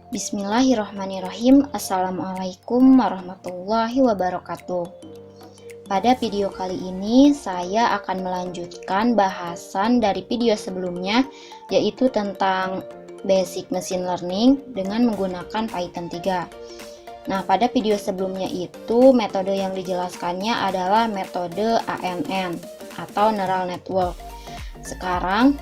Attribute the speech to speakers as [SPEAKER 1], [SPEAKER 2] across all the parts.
[SPEAKER 1] Bismillahirrahmanirrahim. Assalamualaikum warahmatullahi wabarakatuh. Pada video kali ini saya akan melanjutkan bahasan dari video sebelumnya, yaitu tentang basic machine learning dengan menggunakan Python 3. Nah, pada video sebelumnya itu metode yang dijelaskannya adalah metode ANN atau neural network. Sekarang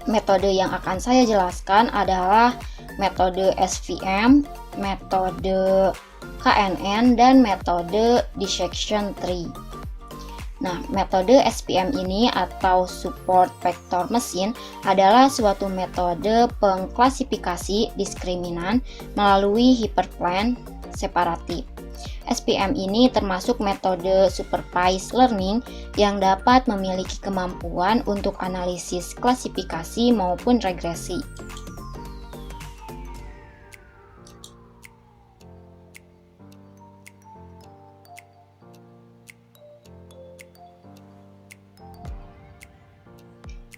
[SPEAKER 1] metode yang akan saya jelaskan adalah metode SVM, metode KNN, dan metode dissection tree. Nah, metode SVM ini atau support vector machine adalah suatu metode pengklasifikasi diskriminan melalui hyperplane separatif. SVM ini termasuk metode supervised learning yang dapat memiliki kemampuan untuk analisis klasifikasi maupun regresi.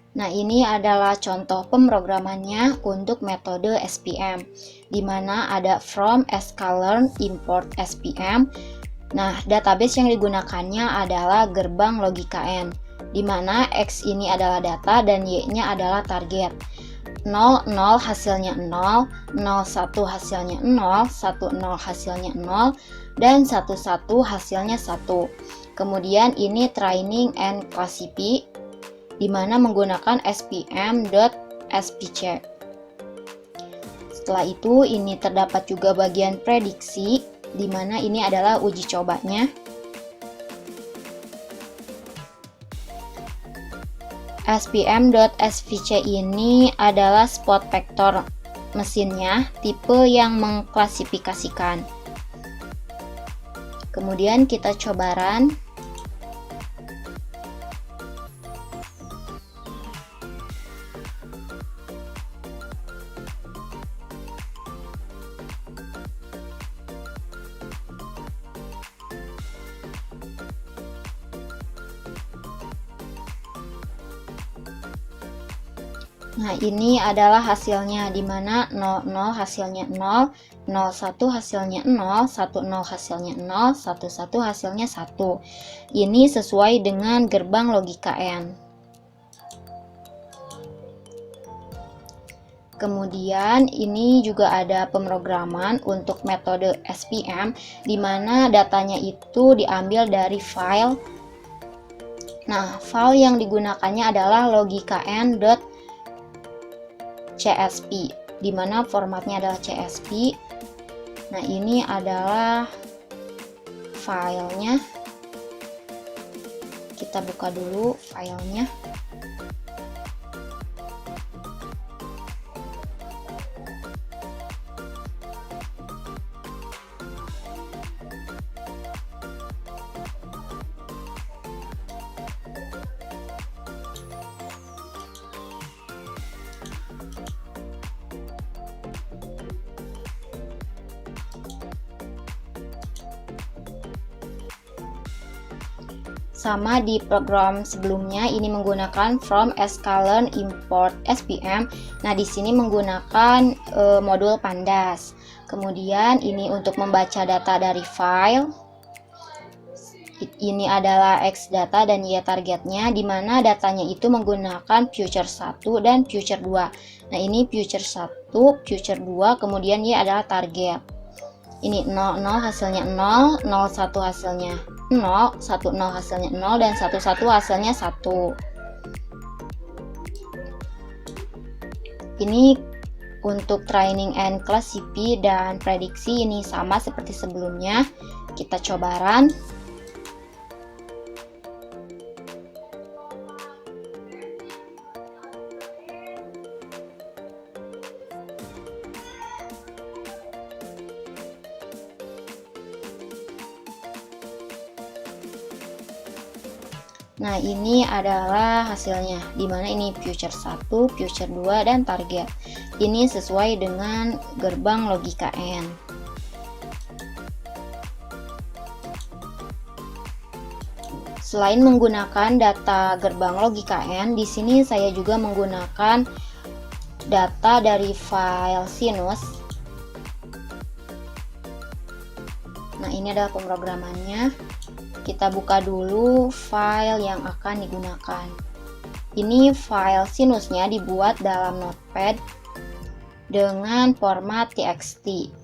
[SPEAKER 1] Nah, ini adalah contoh pemrogramannya untuk metode SVM, di mana ada from, sklearn, import SVM. Nah, database yang digunakannya adalah gerbang logika N, di mana X ini adalah data dan Y-nya adalah target. 0, 0 hasilnya 0, 0, 1 hasilnya 0, 1, 0 hasilnya 0, dan 1, 1 hasilnya 1. Kemudian ini training and classify, di mana menggunakan svm.spc. Setelah itu ini terdapat juga bagian prediksi, di mana ini adalah uji cobanya. svm.spc ini adalah spot vector mesinnya, tipe yang mengklasifikasikan. Kemudian kita coba run. Nah, ini adalah hasilnya, di mana 00 hasilnya 0, 01 hasilnya 0, 10 hasilnya 0, 11 hasilnya 1. Ini sesuai dengan gerbang logika N. Kemudian ini juga ada pemrograman untuk metode SVM, di mana datanya itu diambil dari file. Nah, file yang digunakannya adalah logika-n.csv, di mana formatnya adalah CSV. Nah, ini adalah filenya. Kita buka dulu filenya. Sama di program sebelumnya, ini menggunakan from, sklearn, import SVM. Nah, di sini menggunakan modul pandas. Kemudian ini untuk membaca data dari file. Ini adalah X data dan Y targetnya, di mana datanya itu menggunakan future 1 dan future 2. Nah, ini future 1, future 2, kemudian Y adalah target. Ini 00 hasilnya 0, 01 hasilnya 0, 10 hasilnya 0, dan 11 hasilnya 1. Ini untuk training and classify dan prediksi ini sama seperti sebelumnya. Kita coba run. Nah, ini adalah hasilnya, di mana ini future 1, future 2, dan target. Ini sesuai dengan gerbang logika N. Selain menggunakan data gerbang logika N, di sini saya juga menggunakan data dari file sinus Nah, ini adalah pemrogramannya. Kita buka dulu file yang akan digunakan. Ini file sinusnya dibuat dalam Notepad dengan format txt.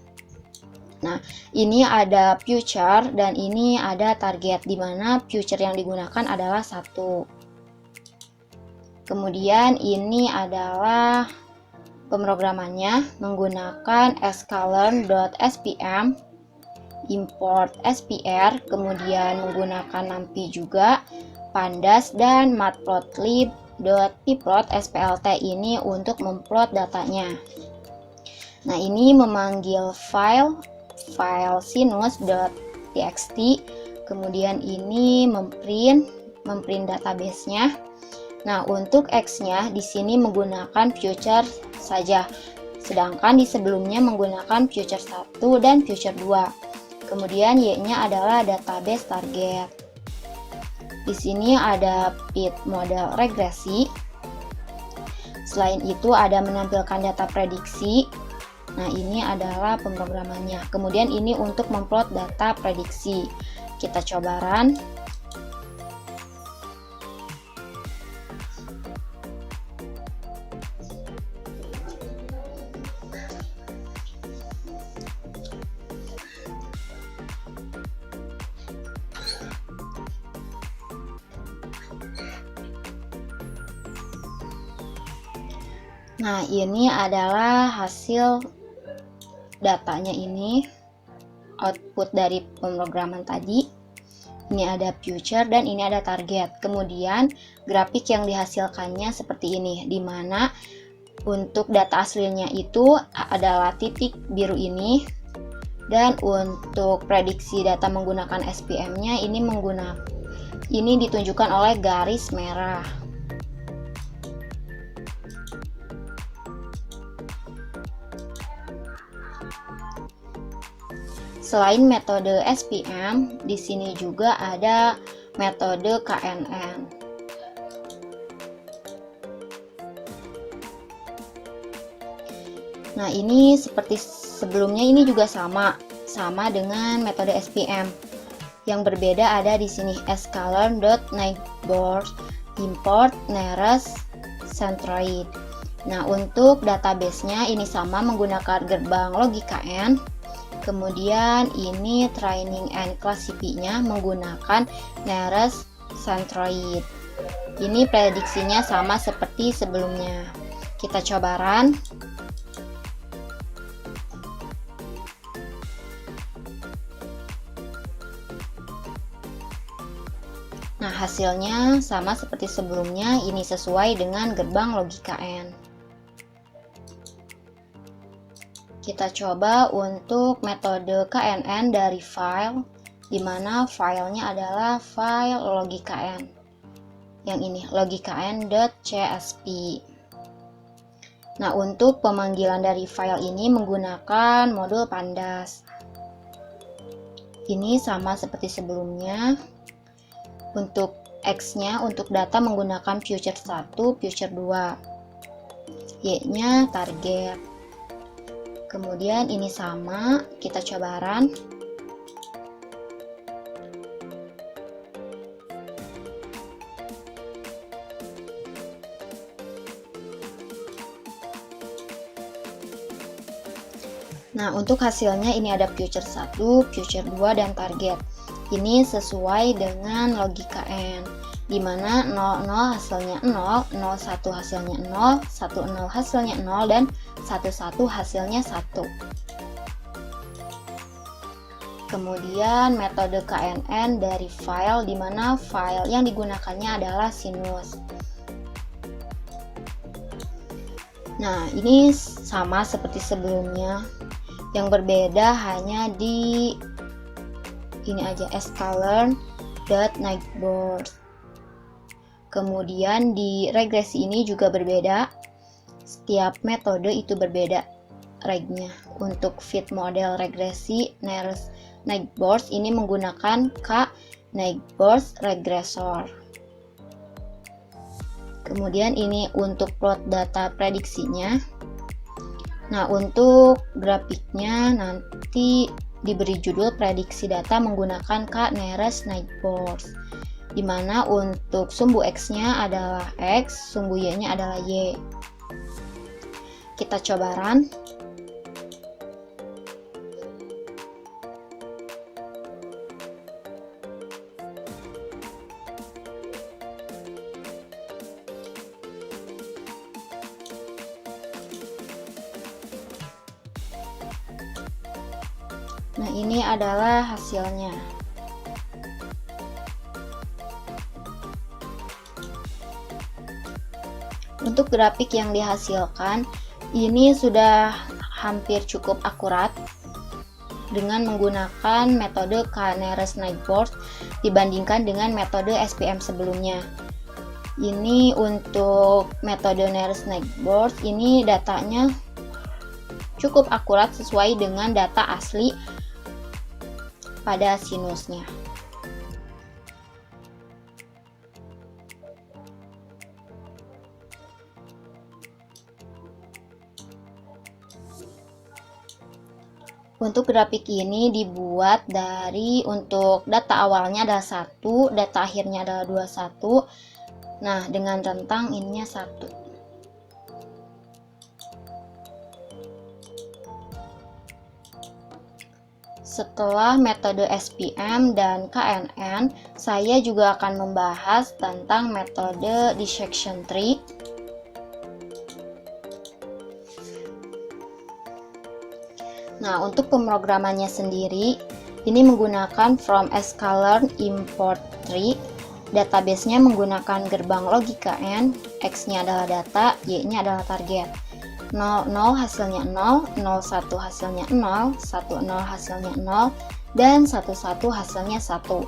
[SPEAKER 1] Nah, ini ada future dan ini ada target, di mana future yang digunakan adalah 1. Kemudian ini adalah pemrogramannya menggunakan sklearn.spm, import spr, kemudian menggunakan numpy juga, pandas, dan matplotlib.pplot splt ini untuk memplot datanya. Nah, ini memanggil file sinus.txt, kemudian ini memprint database-nya. Nah, untuk X-nya di sini menggunakan future saja, sedangkan di sebelumnya menggunakan future 1 dan future 2. Kemudian Y-nya adalah database target. Di sini ada fit model regresi. Selain itu ada menampilkan data prediksi. Nah, ini adalah pemrogramannya. Kemudian ini untuk memplot data prediksi. Kita coba run. Nah, ini adalah hasil datanya, ini output dari pemrograman tadi. Ini ada future dan ini ada target. Kemudian grafik yang dihasilkannya seperti ini, di mana untuk data aslinya itu adalah titik biru ini, dan untuk prediksi data menggunakan SPM-nya ini ditunjukkan oleh garis merah. Selain metode SPM, di sini juga ada metode KNN. Nah, ini seperti sebelumnya, ini juga sama dengan metode SPM. Yang berbeda ada di sini sklearn.neighbors import nearest centroid. Nah, untuk database-nya ini sama menggunakan gerbang logikn. Kemudian ini training and classify-nya menggunakan nearest centroid. Ini prediksinya sama seperti sebelumnya. Kita coba run. Nah, hasilnya sama seperti sebelumnya, ini sesuai dengan gerbang logikn. Kita coba untuk metode KNN dari file, di mana filenya adalah file logikn. Yang ini, logikn.csv. Nah, untuk pemanggilan dari file ini menggunakan modul pandas. Ini sama seperti sebelumnya. Untuk X-nya, untuk data menggunakan future 1, future 2. Y-nya target. Kemudian ini sama, kita coba run. Nah, untuk hasilnya ini ada future 1, future 2, dan target. Ini sesuai dengan logikn, di mana 00 hasilnya 0, 01 hasilnya 0, 10 hasilnya 0, dan 11 hasilnya 1. Kemudian metode KNN dari file, di mana file yang digunakannya adalah sinus. Nah, ini sama seperti sebelumnya. Yang berbeda hanya di ini aja, sklearn.neighbors. Kemudian di regresi ini juga berbeda. Setiap metode itu berbeda regnya. Untuk fit model regresi nearest neighbors ini menggunakan k-neighbors regressor. Kemudian ini untuk plot data prediksinya. Nah, untuk grafiknya nanti diberi judul prediksi data menggunakan K-nearest neighbors, di mana untuk sumbu X-nya adalah X, sumbu Y-nya adalah Y. Kita coba run. Nah, ini adalah hasilnya. Untuk grafik yang dihasilkan, ini sudah hampir cukup akurat dengan menggunakan metode K-nearest neighbors dibandingkan dengan metode SPM sebelumnya. Ini untuk metode nearest neighbors, ini datanya cukup akurat sesuai dengan data asli pada sinusnya. Untuk grafik ini dibuat dari, untuk data awalnya adalah 1, data akhirnya adalah 21. Nah, dengan rentang ininya 1. Setelah metode SPM dan KNN, saya juga akan membahas tentang metode dissection tree. Nah, untuk pemrogramannya sendiri, ini menggunakan from sklearn import tree. Database-nya menggunakan gerbang logika N, X-nya adalah data, Y-nya adalah target. 00 hasilnya 0, 01 hasilnya 0, 10 hasilnya 0, dan 11 hasilnya 1.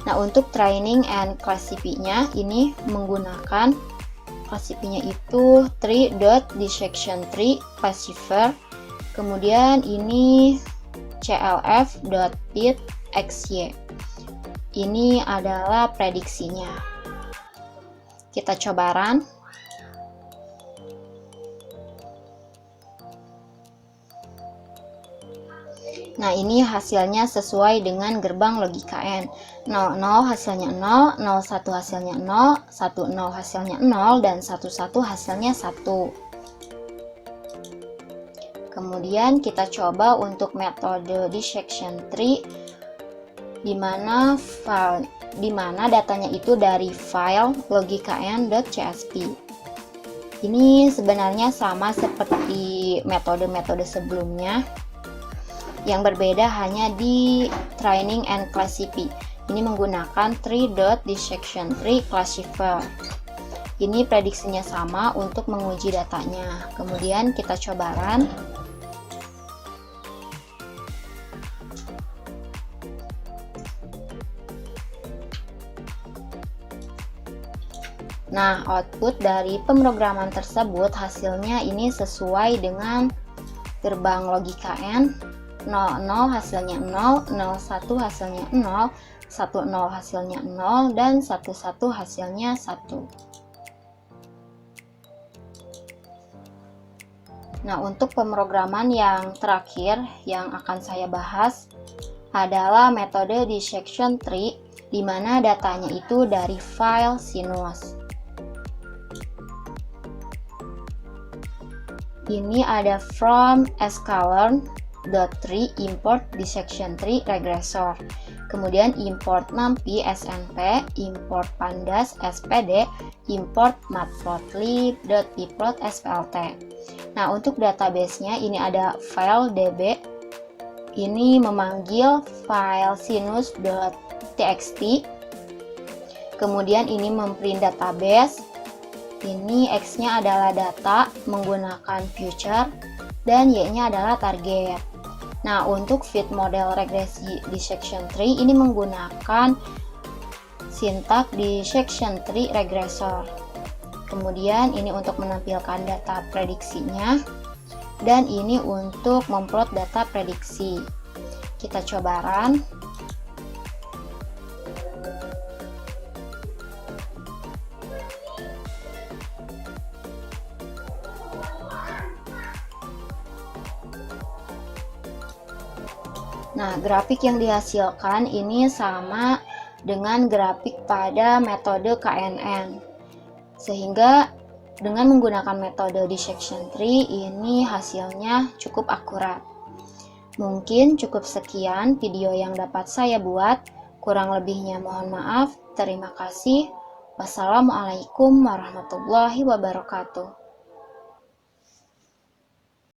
[SPEAKER 1] Nah, untuk training and classify-nya ini menggunakan classify-nya itu tree.dissection tree classifier. Kemudian ini clf.fit xy. Ini adalah prediksinya. Kita coba run. Nah, ini hasilnya sesuai dengan gerbang logika N. 00 hasilnya 0, 01 hasilnya 0, 10 hasilnya 0, dan 11 hasilnya 1. Kemudian kita coba untuk metode dissection tree, di mana datanya itu dari file logikn.csv. Ini sebenarnya sama seperti metode-metode sebelumnya. Yang berbeda hanya di training and classify. Ini menggunakan tree.dissection tree classifier. Ini prediksinya sama untuk menguji datanya. Kemudian kita coba run. Nah, output dari pemrograman tersebut hasilnya ini sesuai dengan gerbang logika N. 00 hasilnya 0, 01 hasilnya 0, 10 hasilnya 0, dan 11 hasilnya 1. Nah, untuk pemrograman yang terakhir yang akan saya bahas adalah metode dissection tree, di mana datanya itu dari file sinus. Ini ada from sklearn.tree import dissection tree regressor. Kemudian import numpy snp, import pandas spd, import matplotlib.pplot splt. Nah, untuk database-nya ini ada file db. Ini memanggil file sinus.txt. Kemudian ini memprint database. Ini X-nya adalah data menggunakan future, dan Y-nya adalah target. Nah, untuk fit model regresi dissection tree ini menggunakan sintak dissection tree regressor. Kemudian ini untuk menampilkan data prediksinya, dan ini untuk memplot data prediksi. Kita coba run. Nah, grafik yang dihasilkan ini sama dengan grafik pada metode KNN. Sehingga dengan menggunakan metode dissection tree ini hasilnya cukup akurat. Mungkin cukup sekian video yang dapat saya buat. Kurang lebihnya mohon maaf. Terima kasih. Wassalamualaikum warahmatullahi wabarakatuh.